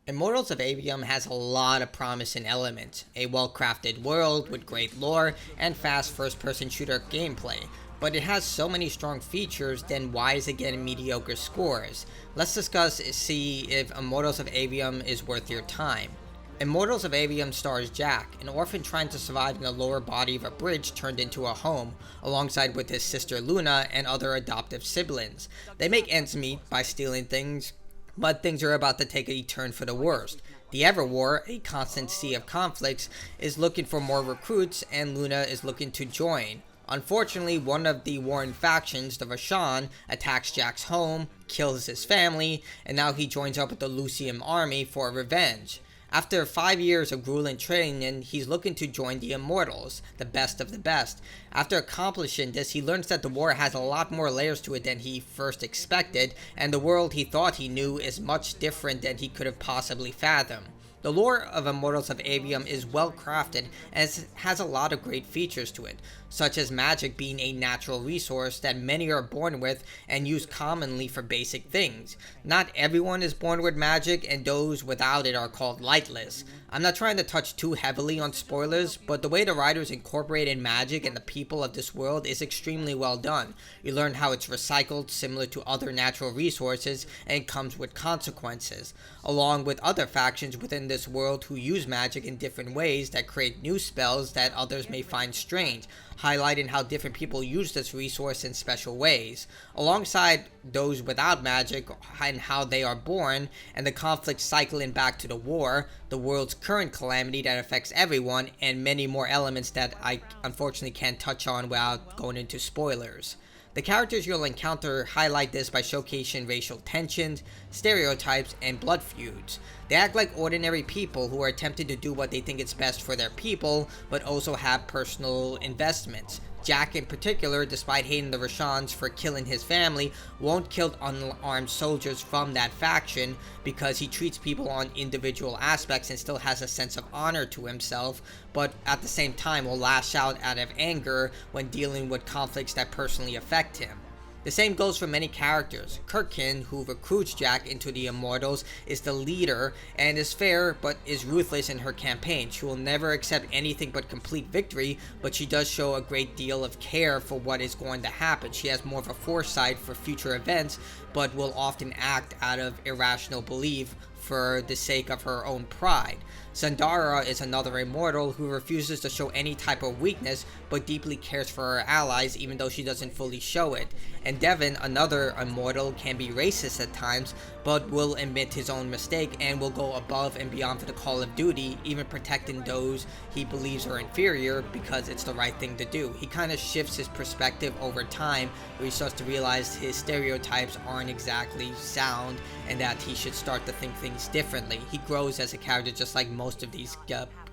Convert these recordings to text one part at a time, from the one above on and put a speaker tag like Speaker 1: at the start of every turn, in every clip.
Speaker 1: Immortals of Aveum has a lot of promising elements, a well-crafted world with great lore and fast first-person shooter gameplay, but it has so many strong features, then why is it getting mediocre scores? Let's see if Immortals of Aveum is worth your time. Immortals of Aveum stars Jack, an orphan trying to survive in the lower body of a bridge turned into a home, alongside with his sister Luna and other adoptive siblings. They make ends meet by stealing things, but things are about to take a turn for the worst. The Everwar, a constant sea of conflicts, is looking for more recruits, and Luna is looking to join. Unfortunately, one of the warring factions, the Rasharnian, attacks Jack's home, kills his family, and now he joins up with the Lucium army for revenge. After 5 years of grueling training, he's looking to join the Immortals, the best of the best. After accomplishing this, he learns that the war has a lot more layers to it than he first expected, and the world he thought he knew is much different than he could have possibly fathomed. The lore of Immortals of Aveum is well crafted and has a lot of great features to it, such as magic being a natural resource that many are born with and use commonly for basic things. Not everyone is born with magic, and those without it are called lightless. I'm not trying to touch too heavily on spoilers, but the way the writers incorporated magic and the people of this world is extremely well done. You learn how it's recycled similar to other natural resources, and it comes with consequences, along with other factions within this world who use magic in different ways that create new spells that others may find strange, highlighting how different people use this resource in special ways, alongside those without magic and how they are born, and the conflict cycling back to the war, the world's current calamity that affects everyone, and many more elements that I unfortunately can't touch on without going into spoilers. The characters you'll encounter highlight this by showcasing racial tensions, stereotypes, and blood feuds. They act like ordinary people who are attempting to do what they think is best for their people, but also have personal investments. Jack in particular, despite hating the Rasharnians for killing his family, won't kill unarmed soldiers from that faction because he treats people on individual aspects and still has a sense of honor to himself, but at the same time will lash out of anger when dealing with conflicts that personally affect him. The same goes for many characters. Kirkin, who recruits Jack into the Immortals, is the leader and is fair but is ruthless in her campaign. She will never accept anything but complete victory, but she does show a great deal of care for what is going to happen. She has more of a foresight for future events, but will often act out of irrational belief for the sake of her own pride. Zendara is another immortal who refuses to show any type of weakness but deeply cares for her allies even though she doesn't fully show it. And Devyn, another immortal, can be racist at times but will admit his own mistake and will go above and beyond for the call of duty, even protecting those he believes are inferior because it's the right thing to do. He kind of shifts his perspective over time where he starts to realize his stereotypes aren't exactly sound and that he should start to think things differently. He grows as a character just like most of these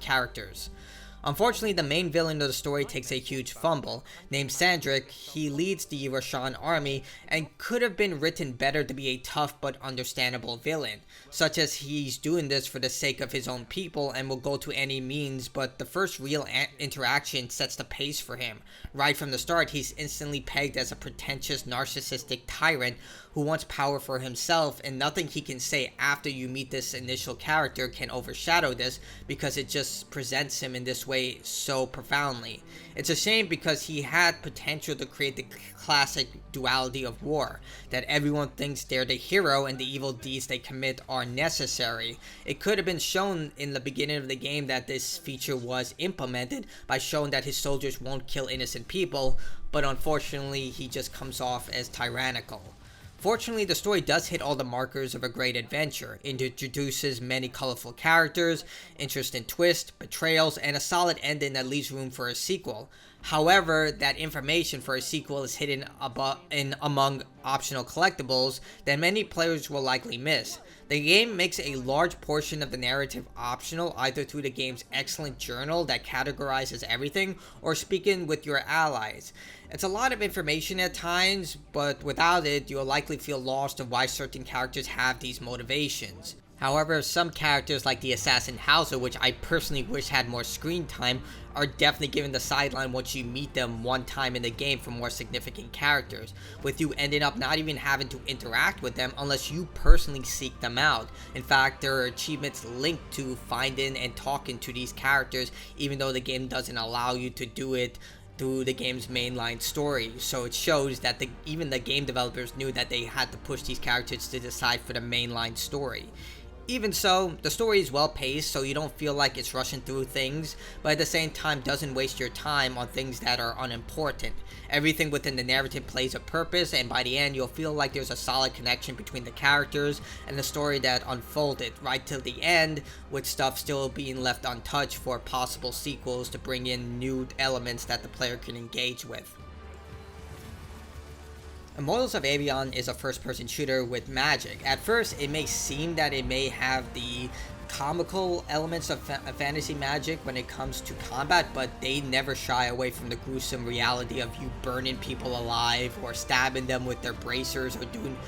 Speaker 1: characters. Unfortunately, the main villain of the story takes a huge fumble. Named Sandrakk, he leads the Rasharnian army and could have been written better to be a tough but understandable villain, such as he's doing this for the sake of his own people and will go to any means, but the first real interaction sets the pace for him. Right from the start, he's instantly pegged as a pretentious, narcissistic tyrant who wants power for himself, and nothing he can say after you meet this initial character can overshadow this because it just presents him in this way so profoundly. It's a shame because he had potential to create the classic duality of war, that everyone thinks they're the hero and the evil deeds they commit are necessary. It could have been shown in the beginning of the game that this feature was implemented by showing that his soldiers won't kill innocent people, but unfortunately he just comes off as tyrannical. Fortunately, the story does hit all the markers of a great adventure. It introduces many colorful characters, interesting twists, betrayals, and a solid ending that leaves room for a sequel. However, that information for a sequel is hidden among optional collectibles that many players will likely miss. The game makes a large portion of the narrative optional either through the game's excellent journal that categorizes everything or speaking with your allies. It's a lot of information at times, but without it, you'll likely feel lost of why certain characters have these motivations. However, some characters like the Assassin Hauser, which I personally wish had more screen time, are definitely given the sideline once you meet them one time in the game for more significant characters, with you ending up not even having to interact with them unless you personally seek them out. In fact, there are achievements linked to finding and talking to these characters, even though the game doesn't allow you to do it through the game's mainline story. So it shows that even the game developers knew that they had to push these characters to decide for the mainline story. Even so, the story is well paced, so you don't feel like it's rushing through things, but at the same time doesn't waste your time on things that are unimportant. Everything within the narrative plays a purpose, and by the end you'll feel like there's a solid connection between the characters and the story that unfolded right till the end, with stuff still being left untouched for possible sequels to bring in new elements that the player can engage with. Immortals of Aveum is a first-person shooter with magic. At first, it may seem that it may have the comical elements of fantasy magic when it comes to combat, but they never shy away from the gruesome reality of you burning people alive or stabbing them with their bracers or doing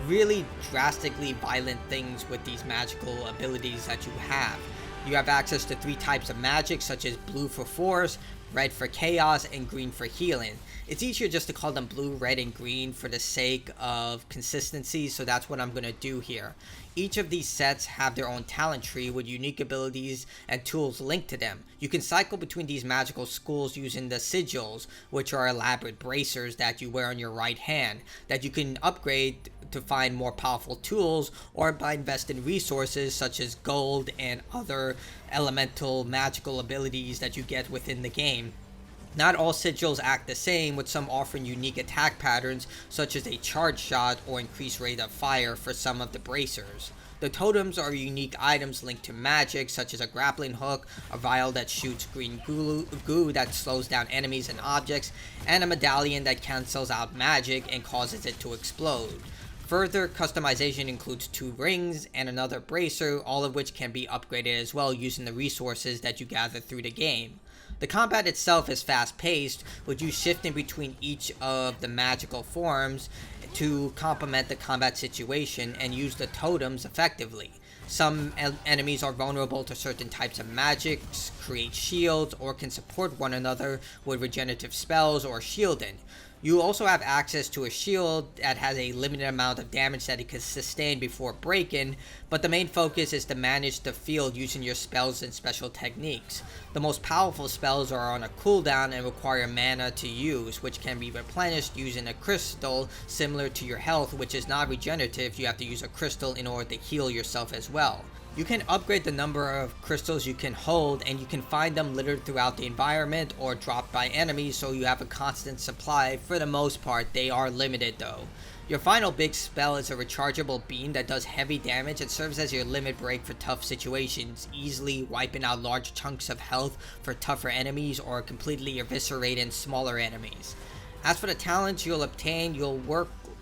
Speaker 1: really drastically violent things with these magical abilities that you have. You have access to 3 types of magic, such as blue for force, red for chaos, and green for healing. It's easier just to call them blue, red, and green for the sake of consistency, so that's what I'm going to do here. Each of these sets have their own talent tree with unique abilities and tools linked to them. You can cycle between these magical schools using the sigils, which are elaborate bracers that you wear on your right hand, that you can upgrade to find more powerful tools, or by investing resources such as gold and other elemental magical abilities that you get within the game. Not all sigils act the same, with some offering unique attack patterns such as a charge shot or increased rate of fire for some of the bracers. The totems are unique items linked to magic, such as a grappling hook, a vial that shoots green goo that slows down enemies and objects, and a medallion that cancels out magic and causes it to explode. Further customization includes 2 rings and another bracer, all of which can be upgraded as well using the resources that you gather through the game. The combat itself is fast-paced, with you shifting between each of the magical forms to complement the combat situation and use the totems effectively. Some enemies are vulnerable to certain types of magics, create shields, or can support one another with regenerative spells or shielding. You also have access to a shield that has a limited amount of damage that it can sustain before breaking, but the main focus is to manage the field using your spells and special techniques. The most powerful spells are on a cooldown and require mana to use, which can be replenished using a crystal similar to your health, which is not regenerative. You have to use a crystal in order to heal yourself as well. You can upgrade the number of crystals you can hold, and you can find them littered throughout the environment or dropped by enemies, so you have a constant supply. For the most part, they are limited though. Your final big spell is a rechargeable beam that does heavy damage and serves as your limit break for tough situations, easily wiping out large chunks of health for tougher enemies or completely eviscerating smaller enemies. As for the talents you'll obtain,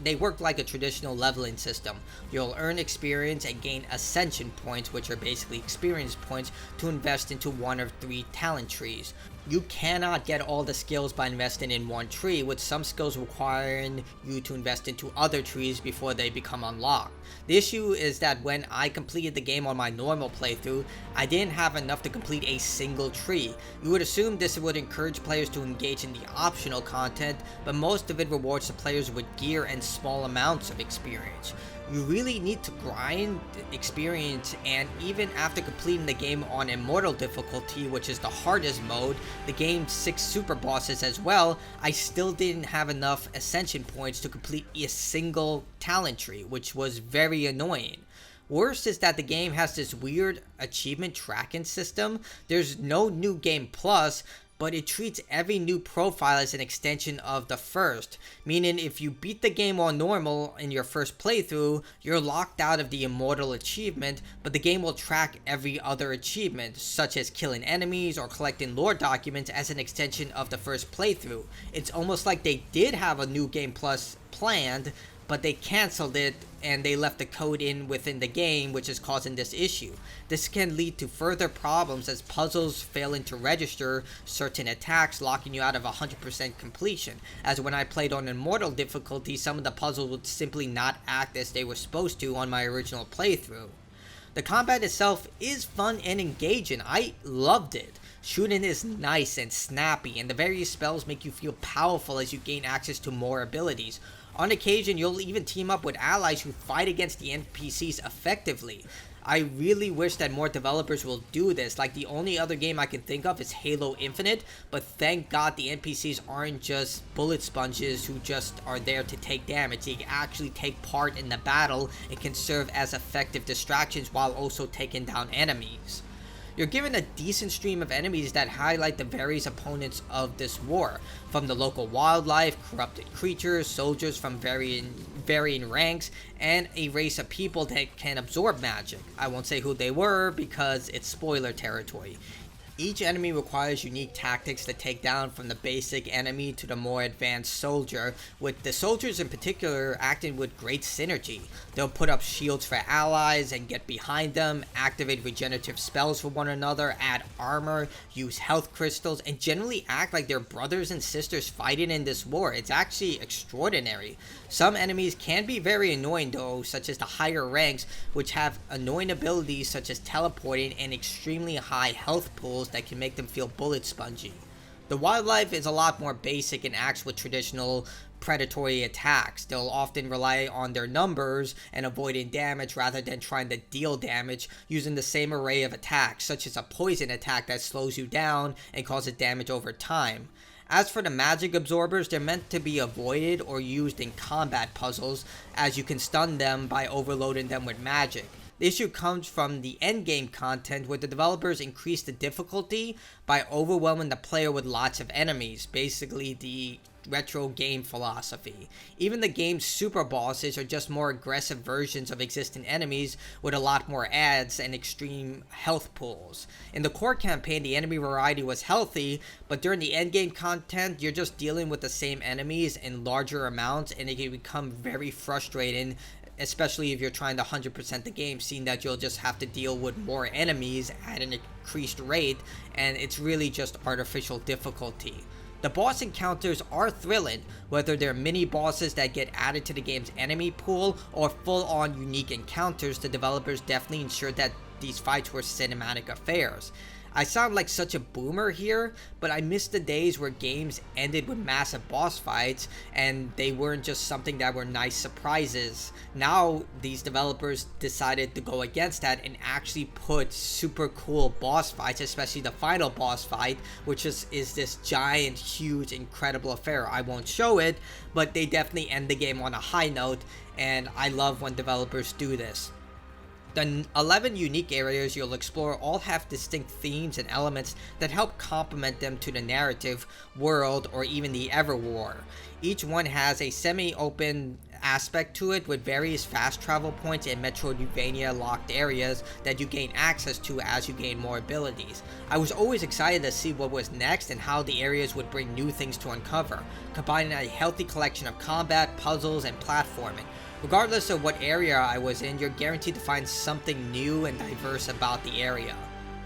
Speaker 1: they work like a traditional leveling system. You'll earn experience and gain ascension points, which are basically experience points, to invest into one of 3 talent trees. You cannot get all the skills by investing in one tree, with some skills requiring you to invest into other trees before they become unlocked. The issue is that when I completed the game on my normal playthrough, I didn't have enough to complete a single tree. You would assume this would encourage players to engage in the optional content, but most of it rewards the players with gear and small amounts of experience. You really need to grind experience, and even after completing the game on Immortal difficulty, which is the hardest mode, the game's 6 super bosses as well, I still didn't have enough ascension points to complete a single talent tree, which was very annoying. Worse is that the game has this weird achievement tracking system. There's no new game plus, but it treats every new profile as an extension of the first, meaning if you beat the game on normal in your first playthrough, you're locked out of the Immortal achievement, but the game will track every other achievement, such as killing enemies or collecting lore documents, as an extension of the first playthrough. It's almost like they did have a new game plus planned, but they canceled it and they left the code in within the game, which is causing this issue. This can lead to further problems as puzzles failing to register certain attacks, locking you out of 100% completion. As when I played on Immortal difficulty, some of the puzzles would simply not act as they were supposed to on my original playthrough. The combat itself is fun and engaging. I loved it. Shooting is nice and snappy, and the various spells make you feel powerful as you gain access to more abilities. On occasion, you'll even team up with allies who fight against the NPCs effectively. I really wish that more developers will do this. Like, the only other game I can think of is Halo Infinite, but thank God the NPCs aren't just bullet sponges who just are there to take damage. They actually take part in the battle and can serve as effective distractions while also taking down enemies. You're given a decent stream of enemies that highlight the various opponents of this war, from the local wildlife, corrupted creatures, soldiers from varying ranks, and a race of people that can absorb magic. I won't say who they were because it's spoiler territory. Each enemy requires unique tactics to take down, from the basic enemy to the more advanced soldier, with the soldiers in particular acting with great synergy. They'll put up shields for allies and get behind them, activate regenerative spells for one another, add armor, use health crystals, and generally act like they're brothers and sisters fighting in this war. It's actually extraordinary. Some enemies can be very annoying though, such as the higher ranks, which have annoying abilities such as teleporting and extremely high health pools that can make them feel bullet spongy. The wildlife is a lot more basic and acts with traditional predatory attacks. They'll often rely on their numbers and avoiding damage rather than trying to deal damage using the same array of attacks, such as a poison attack that slows you down and causes damage over time. As for the magic absorbers, they're meant to be avoided or used in combat puzzles, as you can stun them by overloading them with magic. The issue comes from the endgame content, where the developers increase the difficulty by overwhelming the player with lots of enemies, basically the retro game philosophy. Even the game's super bosses are just more aggressive versions of existing enemies with a lot more adds and extreme health pools. In the core campaign, the enemy variety was healthy, but during the endgame content, you're just dealing with the same enemies in larger amounts, and it can become very frustrating, especially if you're trying to 100% the game, seeing that you'll just have to deal with more enemies at an increased rate, and it's really just artificial difficulty. The boss encounters are thrilling, whether they're mini bosses that get added to the game's enemy pool or full-on unique encounters. The developers definitely ensured that these fights were cinematic affairs. I sound like such a boomer here, but I miss the days where games ended with massive boss fights and they weren't just something that were nice surprises. Now these developers decided to go against that and actually put super cool boss fights, especially the final boss fight, which is this giant, huge, incredible affair. I won't show it, but they definitely end the game on a high note, and I love when developers do this. The 11 unique areas you'll explore all have distinct themes and elements that help complement them to the narrative, world, or even the Everwar. Each one has a semi-open aspect to it, with various fast travel points and Metroidvania locked areas that you gain access to as you gain more abilities. I was always excited to see what was next and how the areas would bring new things to uncover, combining a healthy collection of combat, puzzles, and platforming. Regardless of what area I was in, you're guaranteed to find something new and diverse about the area.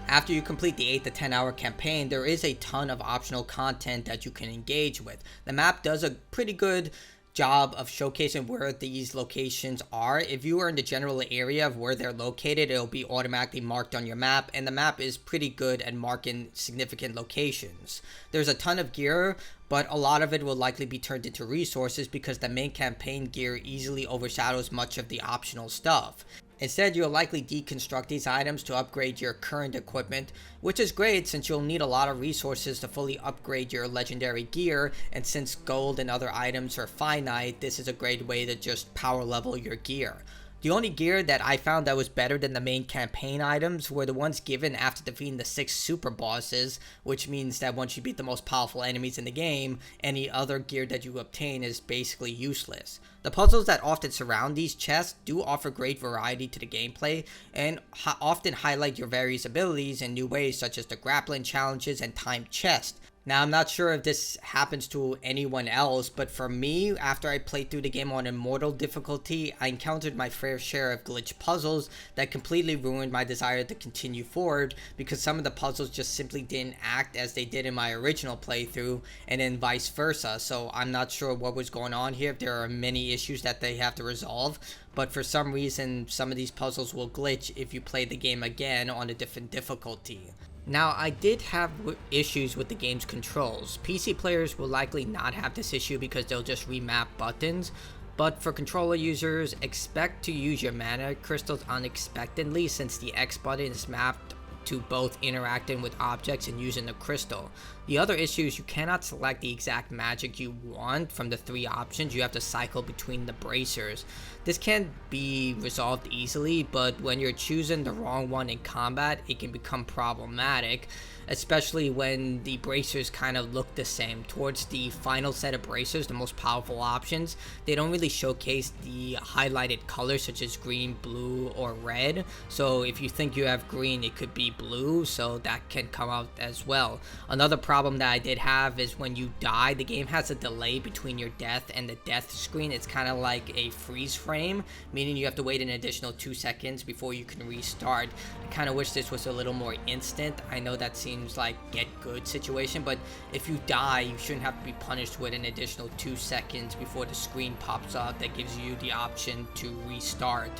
Speaker 1: After you complete the 8 to 10 hour campaign, there is a ton of optional content that you can engage with. The map does a pretty good job of showcasing where these locations are. If you are in the general area of where they're located, it'll be automatically marked on your map, and the map is pretty good at marking significant locations. There's a ton of gear, but a lot of it will likely be turned into resources because the main campaign gear easily overshadows much of the optional stuff. Instead, you'll likely deconstruct these items to upgrade your current equipment, which is great since you'll need a lot of resources to fully upgrade your legendary gear, and since gold and other items are finite, this is a great way to just power level your gear. The only gear that I found that was better than the main campaign items were the ones given after defeating the 6 super bosses, which means that once you beat the most powerful enemies in the game, any other gear that you obtain is basically useless. The puzzles that often surround these chests do offer great variety to the gameplay and often highlight your various abilities in new ways, such as the grappling challenges and timed chests. Now, I'm not sure if this happens to anyone else, but for me, after I played through the game on Immortal difficulty, I encountered my fair share of glitch puzzles that completely ruined my desire to continue forward, because some of the puzzles just simply didn't act as they did in my original playthrough, and then vice versa. So I'm not sure what was going on here. There are many issues that they have to resolve, but for some reason, some of these puzzles will glitch if you play the game again on a different difficulty. Now, I did have issues with the game's controls. PC players will likely not have this issue because they'll just remap buttons, but for controller users, expect to use your mana crystals unexpectedly, since the X button is mapped to both interacting with objects and using the crystal. The other issue is you cannot select the exact magic you want from the 3 options. You have to cycle between the bracers. This can be resolved easily, but when you're choosing the wrong one in combat, it can become problematic, especially when the bracers kind of look the same. Towards the final set of bracers, the most powerful options, they don't really showcase the highlighted colors such as green, blue, or red. So if you think you have green, it could be blue, so that can come out as well. Another problem that I did have is when you die, the game has a delay between your death and the death screen. It's kind of like a freeze frame, meaning you have to wait an additional 2 seconds before you can restart. I kind of wish this was a little more instant. I know that seems like get good situation, but if you die, you shouldn't have to be punished with an additional 2 seconds before the screen pops up that gives you the option to restart.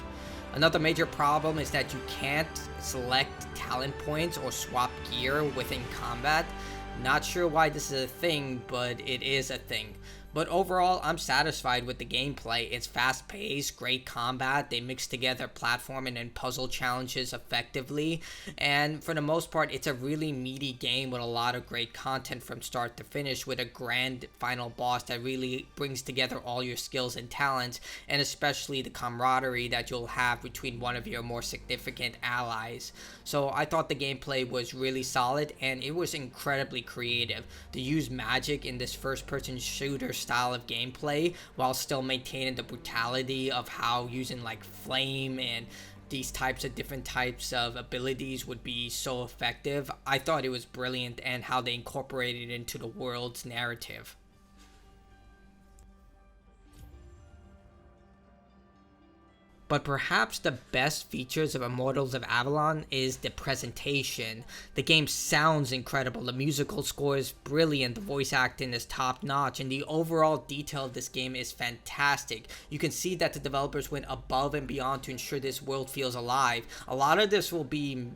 Speaker 1: Another major problem is that you can't select talent points or swap gear within combat. Not sure why this is a thing, but it is a thing. But overall, I'm satisfied with the gameplay. It's fast-paced, great combat, they mix together platforming and puzzle challenges effectively, and for the most part, it's a really meaty game with a lot of great content from start to finish, with a grand final boss that really brings together all your skills and talents, and especially the camaraderie that you'll have between one of your more significant allies. So I thought the gameplay was really solid, and it was incredibly creative. To use magic in this first-person shooter style of gameplay while still maintaining the brutality of how using like flame and these different types of abilities would be so effective. I thought it was brilliant, and how they incorporated it into the world's narrative. But perhaps the best features of Immortals of Avalon is the presentation. The game sounds incredible, the musical score is brilliant, the voice acting is top notch, and the overall detail of this game is fantastic. You can see that the developers went above and beyond to ensure this world feels alive. A lot of this will be,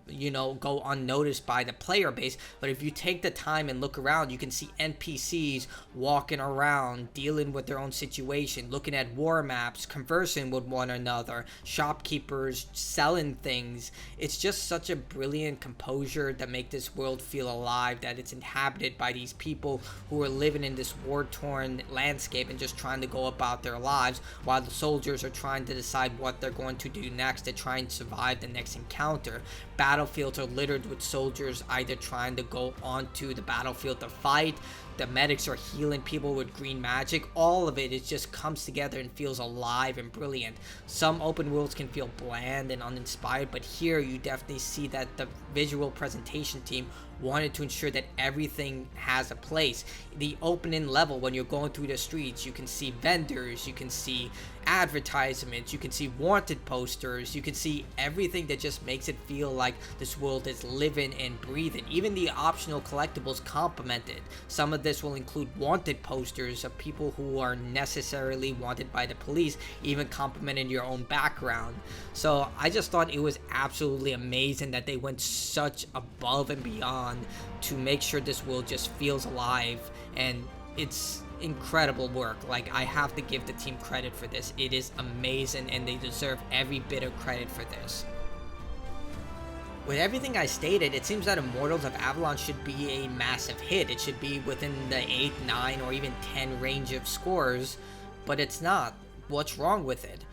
Speaker 1: go unnoticed by the player base, but if you take the time and look around, you can see NPCs walking around, dealing with their own situation, looking at war maps, conversing with one another, shopkeepers selling things. It's just such a brilliant composure that make this world feel alive, that it's inhabited by these people who are living in this war-torn landscape and just trying to go about their lives, while the soldiers are trying to decide what they're going to do next to try and survive the next encounter. Battlefields are littered with soldiers either trying to go onto the battlefield to fight, the medics are healing people with green magic. All of it just comes together and feels alive and brilliant. Some open worlds can feel bland and uninspired, but here you definitely see that the visual presentation team wanted to ensure that everything has a place. The opening level, when you're going through the streets, you can see vendors, you can see advertisements, you can see wanted posters, you can see everything that just makes it feel like this world is living and breathing. Even the optional collectibles complement it. Some of this will include wanted posters of people who are necessarily wanted by the police, even complementing your own background. So I just thought it was absolutely amazing that they went such above and beyond to make sure this world just feels alive, and it's incredible work. Like, I have to give the team credit for this. It is amazing, and they deserve every bit of credit for this. With everything I stated, it seems that Immortals of Avalon should be a massive hit. It should be within the 8, 9, or even 10 range of scores, but it's not. What's wrong with it?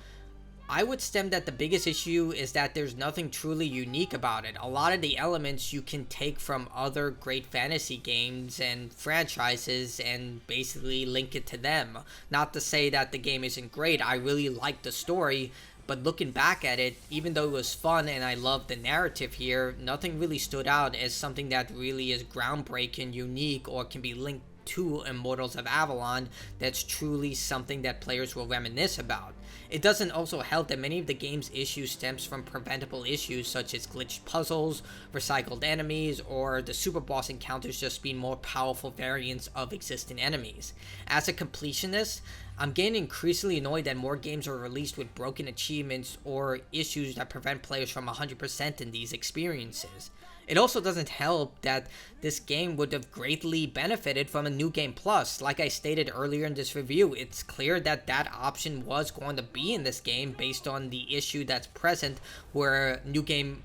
Speaker 1: I would stem that the biggest issue is that there's nothing truly unique about it. A lot of the elements you can take from other great fantasy games and franchises and basically link it to them. Not to say that the game isn't great, I really like the story, But looking back at it, even though it was fun and I loved the narrative here, nothing really stood out as something that really is groundbreaking, unique, or can be linked to Immortals of Avalon that's truly something that players will reminisce about. It doesn't also help that many of the game's issues stems from preventable issues such as glitched puzzles, recycled enemies, or the super boss encounters just being more powerful variants of existing enemies. As a completionist, I'm getting increasingly annoyed that more games are released with broken achievements or issues that prevent players from 100% in these experiences. It also doesn't help that this game would have greatly benefited from a New Game Plus. Like I stated earlier in this review, it's clear that that option was going to be in this game based on the issue that's present where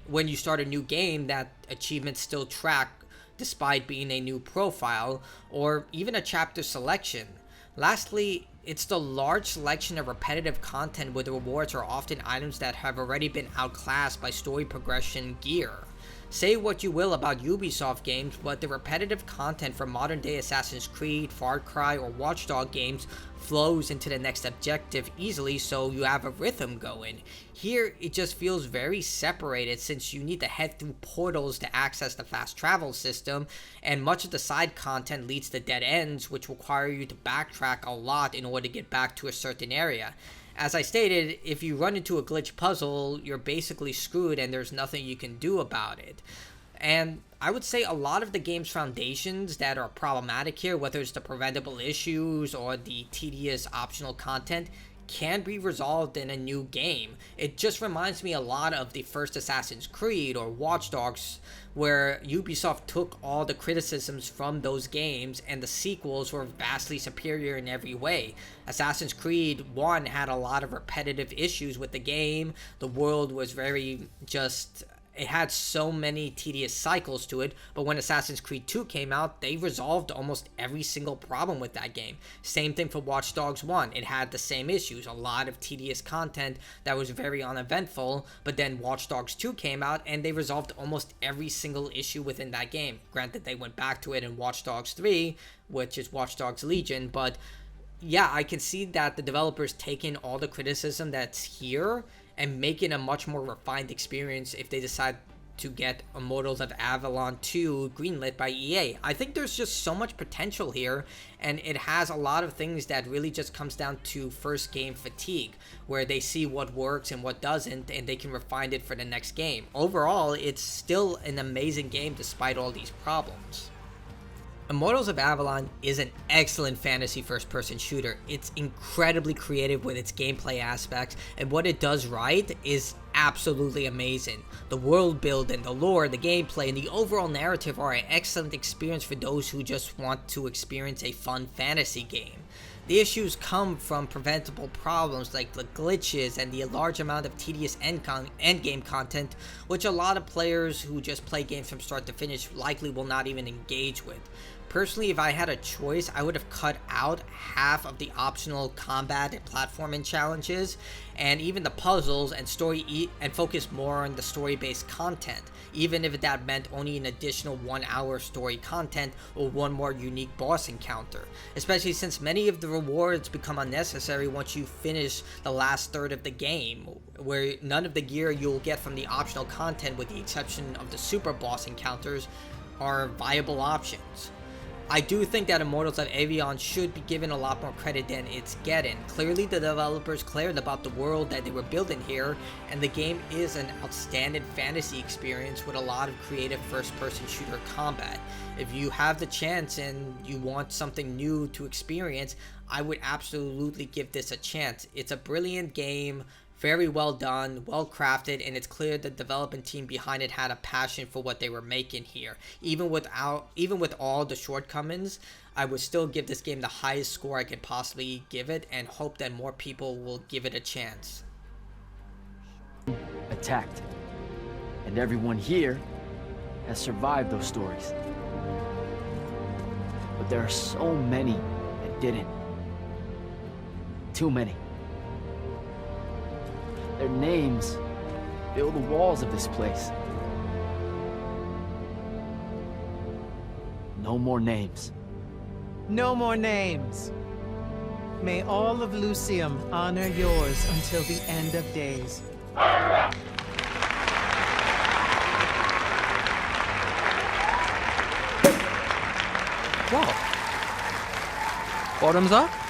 Speaker 1: when you start a new game, that achievements still track despite being a new profile or even a chapter selection. Lastly, it's the large selection of repetitive content where the rewards are often items that have already been outclassed by story progression gear. Say what you will about Ubisoft games, but the repetitive content from modern-day Assassin's Creed, Far Cry, or Watch Dogs games flows into the next objective easily, so you have a rhythm going. Here, it just feels very separated since you need to head through portals to access the fast travel system, and much of the side content leads to dead ends, which require you to backtrack a lot in order to get back to a certain area. As I stated, if you run into a glitch puzzle, you're basically screwed and there's nothing you can do about it. And I would say a lot of the game's foundations that are problematic here, whether it's the preventable issues or the tedious optional content, can be resolved in a new game. It just reminds me a lot of the first Assassin's Creed or Watch Dogs, where Ubisoft took all the criticisms from those games and the sequels were vastly superior in every way. Assassin's Creed 1 had a lot of repetitive issues with the game. The world was it had so many tedious cycles to it, but when Assassin's Creed 2 came out, they resolved almost every single problem with that game. Same thing for Watch Dogs 1. It had the same issues, a lot of tedious content that was very uneventful, but then Watch Dogs 2 came out and they resolved almost every single issue within that game. Granted, they went back to it in Watch Dogs 3, which is Watch Dogs Legion, but yeah, I can see that the developers taking all the criticism that's here and making a much more refined experience if they decide to get Immortals of Avalon 2 greenlit by EA. I think there's just so much potential here, and it has a lot of things that really just comes down to first game fatigue, where they see what works and what doesn't, and they can refine it for the next game. Overall, it's still an amazing game despite all these problems. Immortals of Avalon is an excellent fantasy first-person shooter. It's incredibly creative with its gameplay aspects, and what it does right is absolutely amazing. The world building, the lore, the gameplay, and the overall narrative are an excellent experience for those who just want to experience a fun fantasy game. The issues come from preventable problems like the glitches and the large amount of tedious endgame content, which a lot of players who just play games from start to finish likely will not even engage with. Personally, if I had a choice, I would have cut out half of the optional combat and platforming challenges, and even the puzzles and story, and focus more on the story-based content, even if that meant only an additional 1 hour story content or one more unique boss encounter, especially since many of the rewards become unnecessary once you finish the last third of the game, where none of the gear you'll get from the optional content, with the exception of the super boss encounters, are viable options. I do think that Immortals of Avalon should be given a lot more credit than it's getting. Clearly, the developers cared about the world that they were building here, and the game is an outstanding fantasy experience with a lot of creative first-person shooter combat. If you have the chance and you want something new to experience, I would absolutely give this a chance. It's a brilliant game, very well done, well crafted, and it's clear the development team behind it had a passion for what they were making here. Even with all the shortcomings, I would still give this game the highest score I could possibly give it, and hope that more people will give it a chance.
Speaker 2: Attacked, and everyone here has survived those stories. But there are so many that didn't. Too many. Their names fill the walls of this place. No more names.
Speaker 3: No more names. May all of Lucium honor yours until the end of days.
Speaker 4: Wow. Bottoms up.